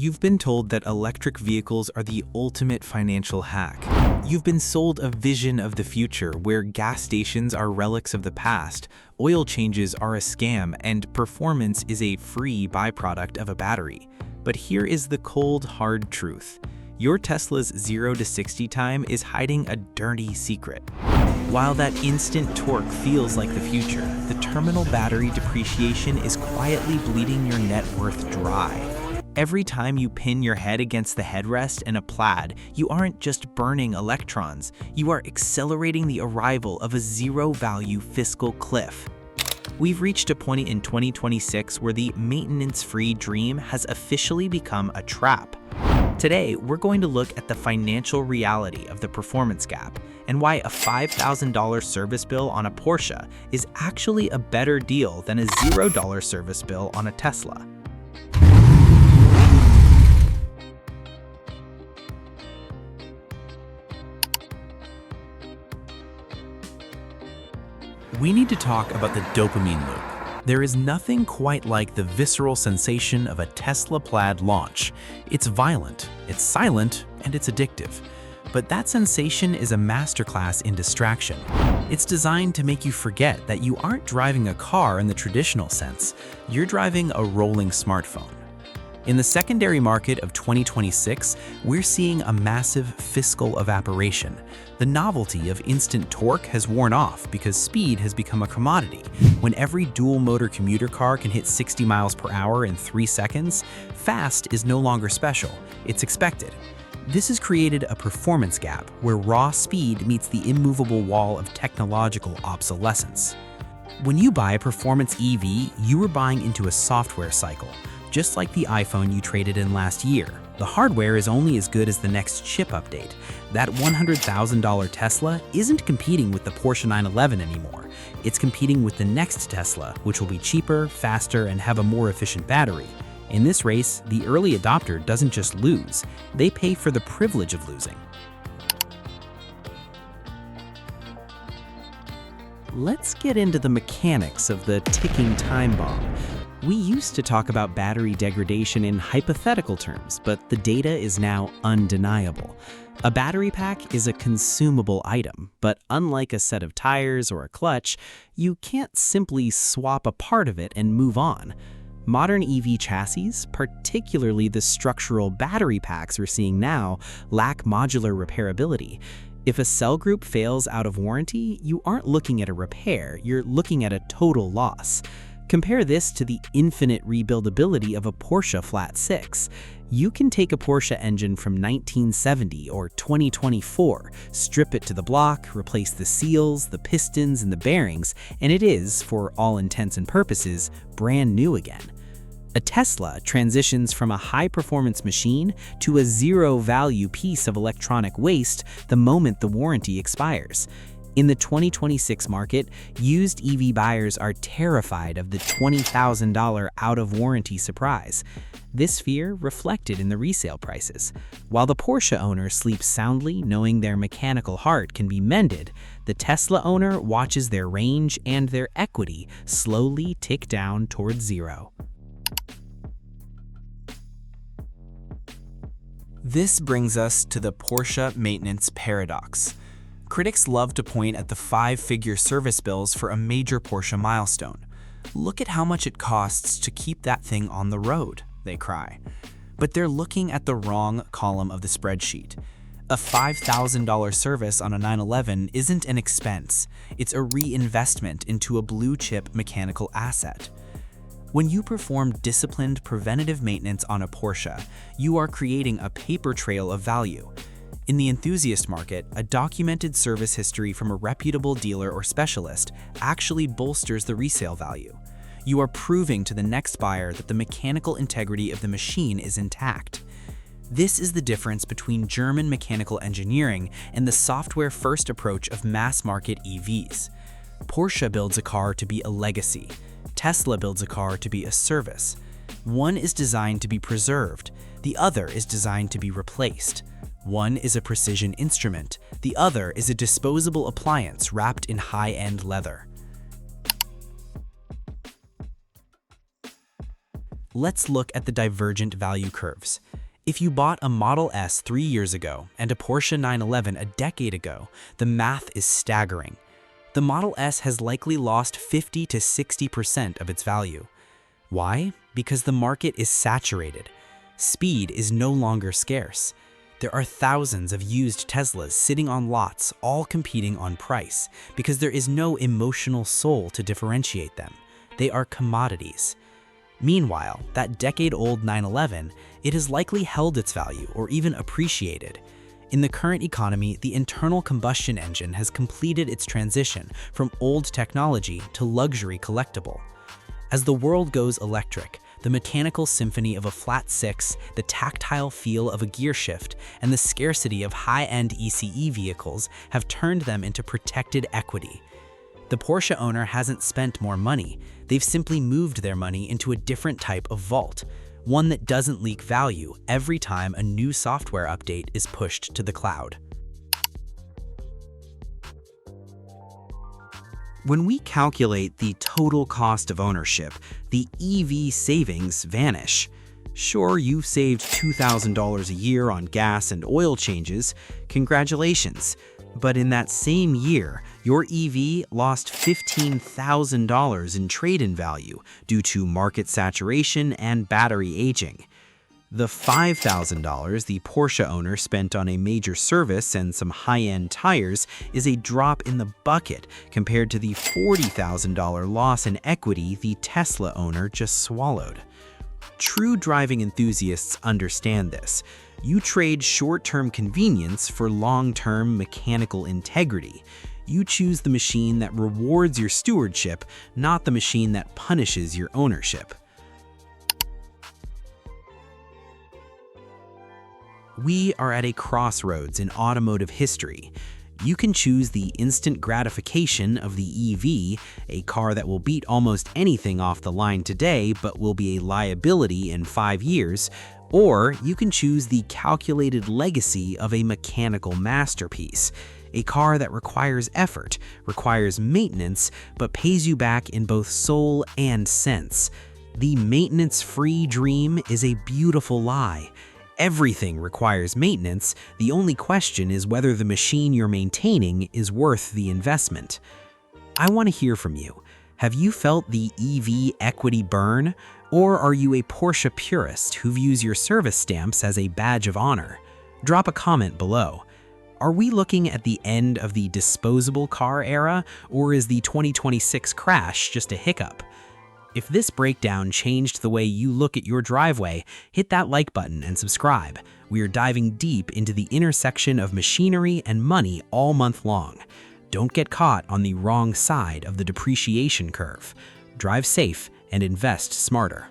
You've been told that electric vehicles are the ultimate financial hack. You've been sold a vision of the future where gas stations are relics of the past, oil changes are a scam, and performance is a free byproduct of a battery. But here is the cold, hard truth. Your Tesla's 0 to 60 time is hiding a dirty secret. While that instant torque feels like the future, the terminal battery depreciation is quietly bleeding your net worth dry. Every time you pin your head against the headrest in a Plaid, you aren't just burning electrons, you are accelerating the arrival of a zero-value fiscal cliff. We've reached a point in 2026 where the maintenance-free dream has officially become a trap. Today, we're going to look at the financial reality of the performance gap and why a $5,000 service bill on a Porsche is actually a better deal than a $0 service bill on a Tesla. We need to talk about the dopamine loop. There is nothing quite like the visceral sensation of a Tesla Plaid launch. It's violent, it's silent, and it's addictive. But that sensation is a masterclass in distraction. It's designed to make you forget that you aren't driving a car in the traditional sense. You're driving a rolling smartphone. In the secondary market of 2026, we're seeing a massive fiscal evaporation. The novelty of instant torque has worn off because speed has become a commodity. When every dual-motor commuter car can hit 60 miles per hour in 3 seconds, fast is no longer special, it's expected. This has created a performance gap where raw speed meets the immovable wall of technological obsolescence. When you buy a performance EV, you are buying into a software cycle. Just like the iPhone you traded in last year, the hardware is only as good as the next chip update. That $100,000 Tesla isn't competing with the Porsche 911 anymore. It's competing with the next Tesla, which will be cheaper, faster, and have a more efficient battery. In this race, the early adopter doesn't just lose, they pay for the privilege of losing. Let's get into the mechanics of the ticking time bomb. We used to talk about battery degradation in hypothetical terms, but the data is now undeniable. A battery pack is a consumable item, but unlike a set of tires or a clutch, you can't simply swap a part of it and move on. Modern EV chassis, particularly the structural battery packs we're seeing now, lack modular repairability. If a cell group fails out of warranty, you aren't looking at a repair, you're looking at a total loss. Compare this to the infinite rebuildability of a Porsche Flat 6. You can take a Porsche engine from 1970 or 2024, strip it to the block, replace the seals, the pistons, and the bearings, and it is, for all intents and purposes, brand new again. A Tesla transitions from a high-performance machine to a zero-value piece of electronic waste the moment the warranty expires. In the 2026 market, used EV buyers are terrified of the $20,000 out-of-warranty surprise. This fear reflected in the resale prices. While the Porsche owner sleeps soundly knowing their mechanical heart can be mended, the Tesla owner watches their range and their equity slowly tick down towards zero. This brings us to the Porsche maintenance paradox. Critics love to point at the 5-figure service bills for a major Porsche milestone. Look at how much it costs to keep that thing on the road, they cry. But they're looking at the wrong column of the spreadsheet. A $5,000 service on a 911 isn't an expense, it's a reinvestment into a blue-chip mechanical asset. When you perform disciplined preventative maintenance on a Porsche, you are creating a paper trail of value. In the enthusiast market, a documented service history from a reputable dealer or specialist actually bolsters the resale value. You are proving to the next buyer that the mechanical integrity of the machine is intact. This is the difference between German mechanical engineering and the software-first approach of mass-market EVs. Porsche builds a car to be a legacy. Tesla builds a car to be a service. One is designed to be preserved, the other is designed to be replaced. One is a precision instrument, the other is a disposable appliance wrapped in high-end leather. Let's look at the divergent value curves. If you bought a Model S 3 years ago and a Porsche 911 a decade ago, the math is staggering. The Model S has likely lost 50 to 60% of its value. Why? Because the market is saturated. Speed is no longer scarce. There are thousands of used Teslas sitting on lots, all competing on price, because there is no emotional soul to differentiate them. They are commodities. Meanwhile, that decade-old 911, it has likely held its value or even appreciated. In the current economy, the internal combustion engine has completed its transition from old technology to luxury collectible. As the world goes electric, the mechanical symphony of a flat six, the tactile feel of a gear shift, and the scarcity of high-end ECE vehicles have turned them into protected equity. The Porsche owner hasn't spent more money, they've simply moved their money into a different type of vault, one that doesn't leak value every time a new software update is pushed to the cloud. When we calculate the total cost of ownership, the EV savings vanish. Sure, you've saved $2,000 a year on gas and oil changes, congratulations. But in that same year, your EV lost $15,000 in trade-in value due to market saturation and battery aging. The $5,000 the Porsche owner spent on a major service and some high-end tires is a drop in the bucket compared to the $40,000 loss in equity the Tesla owner just swallowed. True driving enthusiasts understand this. You trade short-term convenience for long-term mechanical integrity. You choose the machine that rewards your stewardship, not the machine that punishes your ownership. We are at a crossroads in automotive history. You can choose the instant gratification of the EV, a car that will beat almost anything off the line today but will be a liability in 5 years, or you can choose the calculated legacy of a mechanical masterpiece, a car that requires effort, requires maintenance, but pays you back in both soul and sense. The maintenance-free dream is a beautiful lie. Everything requires maintenance. The only question is whether the machine you're maintaining is worth the investment. I want to hear from you. Have you felt the EV equity burn? Or are you a Porsche purist who views your service stamps as a badge of honor? Drop a comment below. Are we looking at the end of the disposable car era, or is the 2026 crash just a hiccup? If this breakdown changed the way you look at your driveway, hit that like button and subscribe. We are diving deep into the intersection of machinery and money all month long. Don't get caught on the wrong side of the depreciation curve. Drive safe and invest smarter.